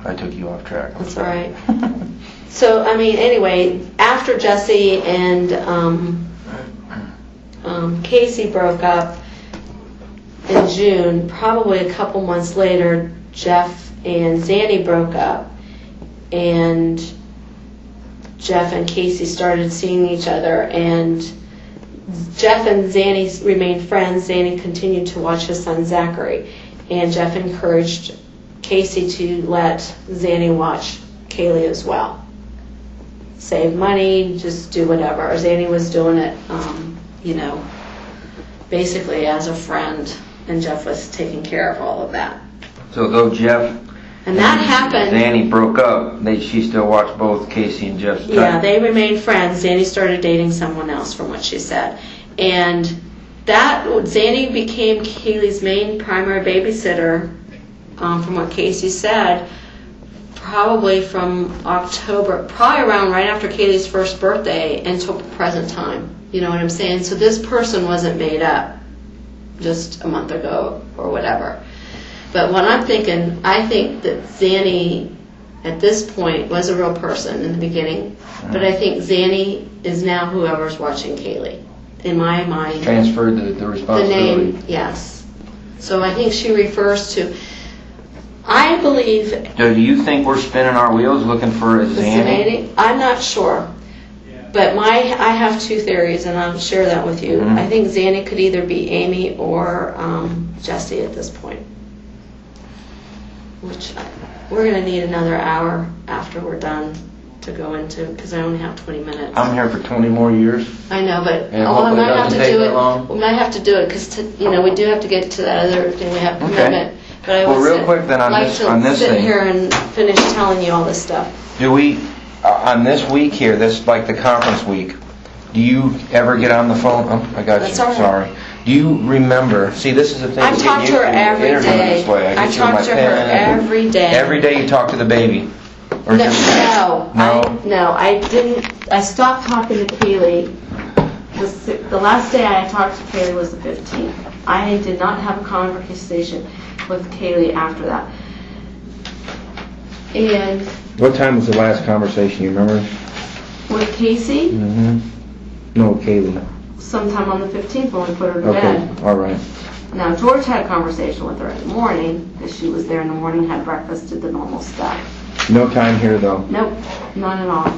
I took you off track. That's all right. So, I mean, anyway, after Jesse and Casey broke up in June, probably a couple months later, Jeff and Zanny broke up, and Jeff and Casey started seeing each other, and Jeff and Zanny remained friends. Zanny continued to watch his son Zachary, and Jeff encouraged Casey to let Zanny watch Kaylee as well. Save money, just do whatever. Zanny was doing it, basically as a friend, and Jeff was taking care of all of that. So though Jeff and that happened, Zanny broke up, she still watched both Casey and Jeff's time. Yeah, they remained friends. Zanny started dating someone else, from what she said. And that Zanny became Kaylee's main primary babysitter, from what Casey said, probably from October, probably around right after Kaylee's first birthday until present time. You know what I'm saying? So this person wasn't made up just a month ago or whatever. But what I'm thinking, I think that Zanny at this point was a real person in the beginning, but I think Zanny is now whoever's watching Kaylee. In my mind, transferred the responsibility. The name, yes. So I think she refers to. I believe. Do you think we're spinning our wheels looking for a Zanny? I'm not sure, but I have two theories, and I'll share that with you. I think Zanny could either be Amy or Jesse at this point. Which we're going to need another hour after we're done to go into, because I only have 20 minutes. I'm here for 20 more years. I know, but I might have to do it. We might have to do it because we do have to get to that other thing. We have commitment. Okay. But I would real quick then on this sit thing here and finish telling you all this stuff. Do we on this week here? This like the conference week. Do you ever get on the phone? Oh, I got That's you. all right. Sorry. Do you remember? See, this is the thing. I talk to her every day. I talk to her every day. Every day you talk to the baby. Or No, I didn't. I stopped talking to Kaylee. The last day I talked to Kaylee was the 15th. I did not have a conversation with Kaylee after that. And what time was the last conversation? You remember? With Casey? No, Kaylee. Sometime on the 15th when we put her to bed. Okay, all right. Now, George had a conversation with her in the morning, because she was there in the morning, had breakfast, did the normal stuff. No time here, though? Nope, none at all.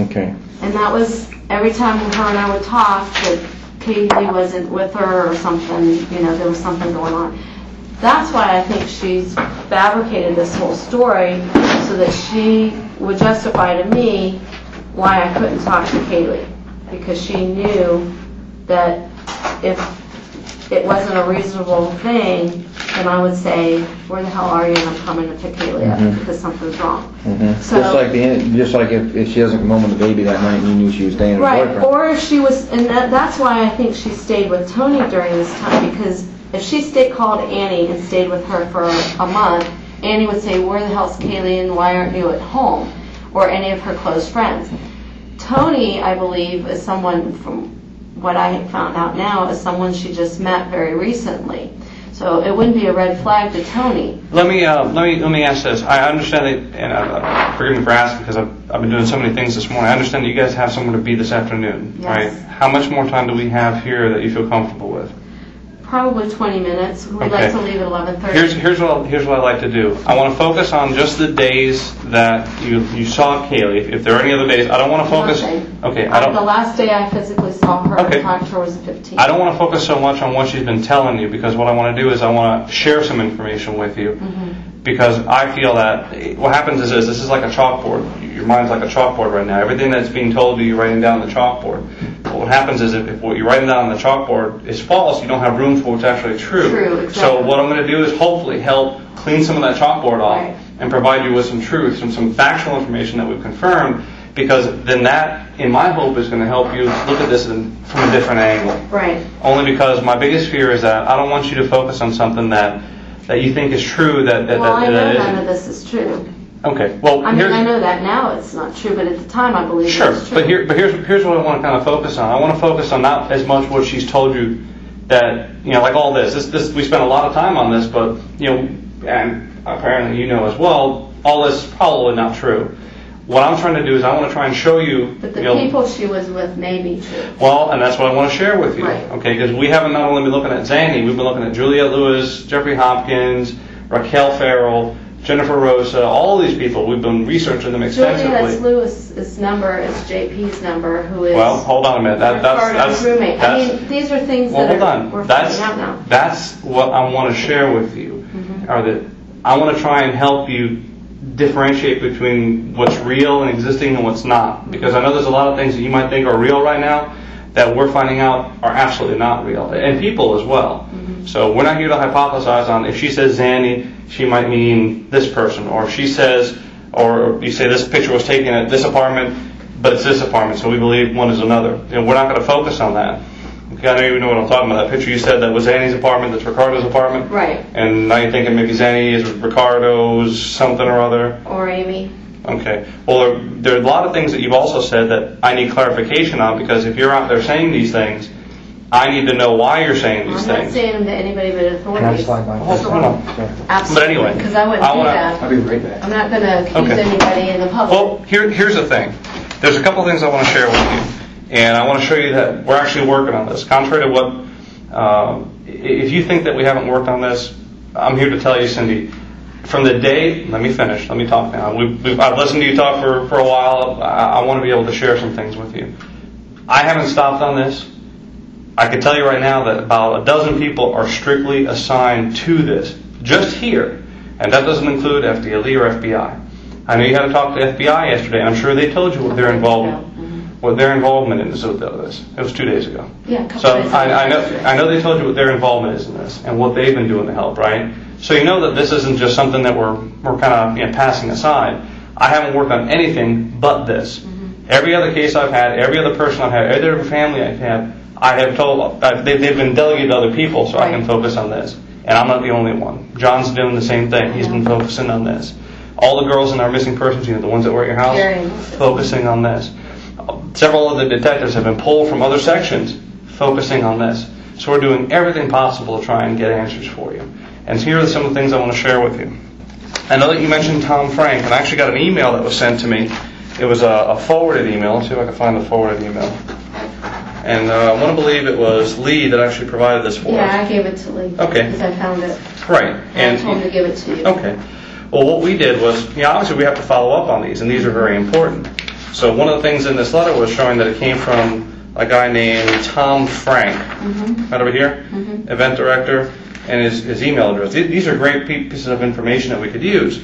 Okay. And that was, every time her and I would talk, that Katie wasn't with her or something, there was something going on. That's why I think she's fabricated this whole story, so that she would justify to me why I couldn't talk to Kaylee. Because she knew that if it wasn't a reasonable thing, then I would say, where the hell are you? And I'm coming to pick Kaylee up because something's wrong. So, just like if she doesn't come home with the baby that night and you knew she was staying with her boyfriend. Or if she was, and that's why I think she stayed with Tony during this time, because if she called Annie and stayed with her for a month, Annie would say, where the hell's Kaylee and why aren't you at home? Or any of her close friends. Tony, I believe, is someone, from what I found out now, is someone she just met very recently. So it wouldn't be a red flag to Tony. Let me ask this. I understand that, and forgive me for asking because I've been doing so many things this morning. I understand that you guys have somewhere to be this afternoon, right? How much more time do we have here that you feel comfortable with? Probably 20 minutes. We'd like to leave at 11:30. Here's what I like to do. I want to focus on just the days that you saw Kaylee. If there are any other days, I don't want to focus. Okay, The last day I physically saw her and talked to her was the 15th. I don't want to focus so much on what she's been telling you, because what I want to do is I want to share some information with you. Because I feel that what happens is this is like a chalkboard. Your mind's like a chalkboard right now. Everything that's being told to you, you're writing down on the chalkboard. But what happens is if what you're writing down on the chalkboard is false, you don't have room for what's actually true. Exactly. So what I'm going to do is hopefully help clean some of that chalkboard off and provide you with some truth, some factual information that we've confirmed, because then that, in my hope, is going to help you look at this from a different angle. Right. Only because my biggest fear is that I don't want you to focus on something that you think is true that I know none of this is true. Okay. Well, I know that now it's not true, but at the time I believe it was true. But here's what I want to kind of focus on. I want to focus on not as much what she's told you that like all this we spent a lot of time on this, but and apparently you know as well, all this is probably not true. What I'm trying to do is I want to try and show you. But the people she was with maybe true. Well, and that's what I want to share with you. Right. Okay, because we haven't not only been looking at Zanny, we've been looking at Juliette Lewis, Jeffrey Hopkins, Raquel Farrell, Jennifer Rosa, all these people. We've been researching them extensively. Juliette Lewis's number is JP's number, who is. Well, hold on a minute. That's roommate. That's, I mean, these are things well, that hold on. we're finding out now. That's what I want to share with you. Are that I want to try and help you differentiate between what's real and existing and what's not. Because I know there's a lot of things that you might think are real right now that we're finding out are absolutely not real. And people as well. So we're not here to hypothesize on if she says Zanny, she might mean this person. Or if she says, or you say this picture was taken at this apartment, but it's this apartment, so we believe one is another. And we're not going to focus on that. Okay, I know you know what I'm talking about. That picture you said that was Zanny's apartment, that's Ricardo's apartment. Right. And now you're thinking maybe Zanny is Ricardo's something or other. Or Amy. Okay. Well, there are a lot of things that you've also said that I need clarification on, because if you're out there saying these things, I need to know why you're saying these I'm things. not saying them to anybody but authorities. Can I slide by? Hold on. Absolutely. But anyway, because I wouldn't do that. I'll be right back. I'm not going to accuse Okay. anybody in the public. Well, here's the thing. There's a couple of things I want to share with you. And I want to show you that we're actually working on this. Contrary to what, if you think that we haven't worked on this, I'm here to tell you, Cindy, from the day, let me finish, let me talk now. I've listened to you talk for a while. I want to be able to share some things with you. I haven't stopped on this. I can tell you right now that about a dozen people are strictly assigned to this, just here. And that doesn't include FDLE or FBI. I know you had to talk to FBI yesterday, and I'm sure they told you what their involvement is with this. It was 2 days ago. Yeah, a couple so days ago. I know they told you what their involvement is in this and what they've been doing to help, right? So you know that this isn't just something that we're kind of passing aside. I haven't worked on anything but this. Every other case I've had, every other person I've had, every other family I've had, I have told they've been delegated to other people so I can focus on this. And I'm not the only one. John's doing the same thing. He's been focusing on this. All the girls in our missing persons unit, the ones that were at your house, focusing on this. Several of the detectives have been pulled from other sections focusing on this. So we're doing everything possible to try and get answers for you. And here are some of the things I want to share with you. I know that you mentioned Tom Frank, and I actually got an email that was sent to me. It was a forwarded email. Let's see if I can find the forwarded email. And I want to believe it was Lee that actually provided this for us. Yeah, I gave it to Lee. Okay. Because I found it. Right. And I told him to give it to you. Okay. Well, what we did was, obviously we have to follow up on these, and these are very important. So one of the things in this letter was showing that it came from a guy named Tom Frank. Right over here, event director, and his email address. These are great pieces of information that we could use.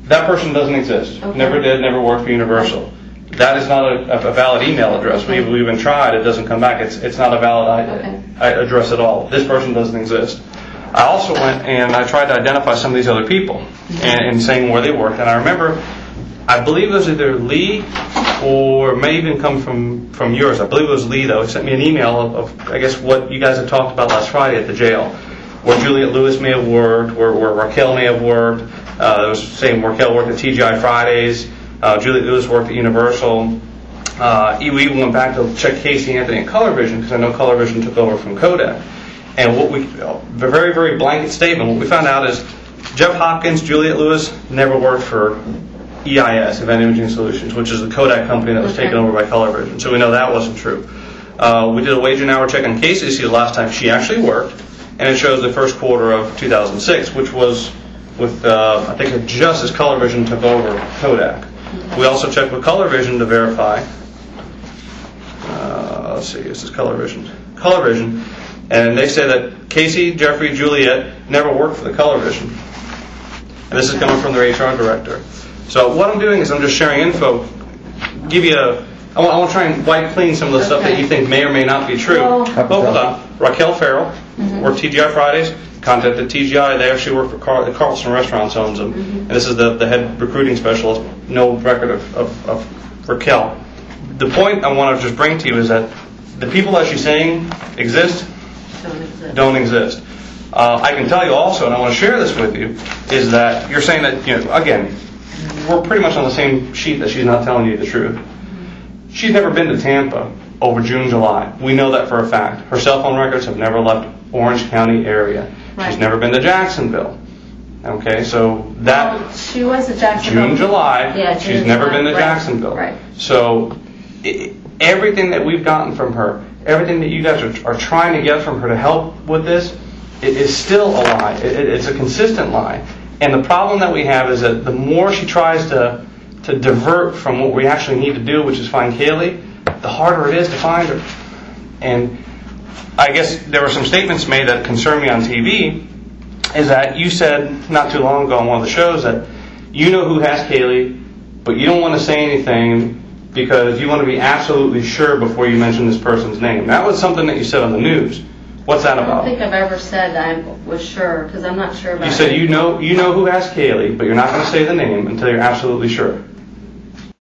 That person doesn't exist. Okay. Never did, never worked for Universal. That is not a valid email address. Okay. We've even tried, it doesn't come back. It's not a valid address at all. This person doesn't exist. I also went and I tried to identify some of these other people and saying where they worked. And I remember, I believe it was either Lee or it may even come from yours. I believe it was Lee, though. He sent me an email of I guess, what you guys had talked about last Friday at the jail, where Juliette Lewis may have worked, where Raquel may have worked. It was saying Raquel worked at TGI Fridays. Juliette Lewis worked at Universal. We even went back to check Casey Anthony at Color Vision, because I know Color Vision took over from Kodak. And a very, very blanket statement. What we found out is Jeff Hopkins, Juliette Lewis never worked for EIS, Event Imaging Solutions, which is the Kodak company that was taken over by Color Vision. So we know that wasn't true. We did a wage and hour check on Casey to see the last time she actually worked, and it shows the first quarter of 2006, which was with, I think, just as Color Vision took over Kodak. We also checked with Color Vision to verify. Let's see, this is Color Vision. Color Vision. And they say that Casey, Jeffrey, Juliette never worked for the Color Vision. And this is coming from their HR director. So what I'm doing is I'm just sharing info. I want to try and wipe clean some of the stuff that you think may or may not be true. Well, Hold on. Raquel Farrell worked TGI Fridays. Contacted TGI. They actually work for the Carlson Restaurants owns them. And this is the head recruiting specialist. No record of Raquel. The point I want to just bring to you is that the people that she's saying exist don't exist. I can tell you also, and I want to share this with you, is that you're saying that, again, we're pretty much on the same sheet that she's not telling you the truth. She's never been to Tampa over June, July. We know that for a fact. Her cell phone records have never left Orange County area. Right. She's never been to Jacksonville. Okay, so that She was at Jacksonville. June, July. Yeah, June, she's never July, been to right, Jacksonville. right. So everything that we've gotten from her, everything that you guys are trying to get from her to help with this, it is still a lie. It's a consistent lie. And the problem that we have is that the more she tries to divert from what we actually need to do, which is find Kaylee, the harder it is to find her. And I guess there were some statements made that concern me on TV, is that you said not too long ago on one of the shows that you know who has Kaylee, but you don't want to say anything because you want to be absolutely sure before you mention this person's name. That was something that you said on the news. What's that I don't about? think I've ever said I was sure, because I'm not sure about it. You said you know who has Kaylee, but you're not going to say the name until you're absolutely sure.